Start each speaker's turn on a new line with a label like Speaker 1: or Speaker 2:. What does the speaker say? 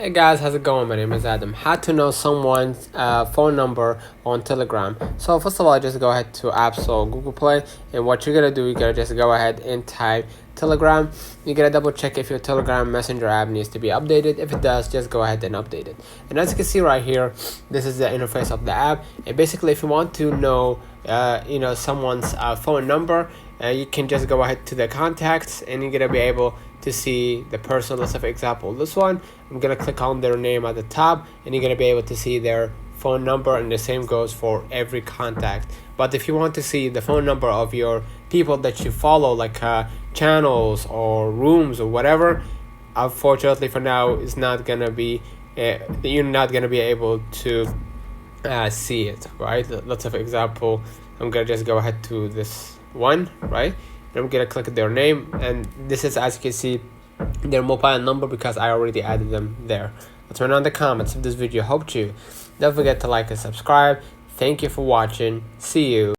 Speaker 1: Hey guys, how's it going? My name is Adam. How to know someone's phone number on Telegram. So first of all, just go ahead to App Store, Google Play, and what you're gonna do, you're gonna just go ahead and type Telegram. You're gonna double check if your Telegram Messenger app needs to be updated. If it does, just go ahead and update it. And as you can see right here, this is the interface of the app. And basically, if you want to know, someone's phone number, you can just go ahead to the contacts, and you're gonna be able to see the person. Let's say for example this one, I'm gonna click on their name at the top, and you're gonna be able to see their phone number, and the same goes for every contact. But if you want to see the phone number of your people that you follow, like channels or rooms or whatever, unfortunately for now it's not gonna be you're not gonna be able to see it, right? Let's say for example, I'm gonna just go ahead to this one, right? I'm gonna click their name, and this is, as you can see, their mobile number because I already added them there. Let's turn on the comments if this video helped you. Don't forget to like and subscribe. Thank you for watching. See you.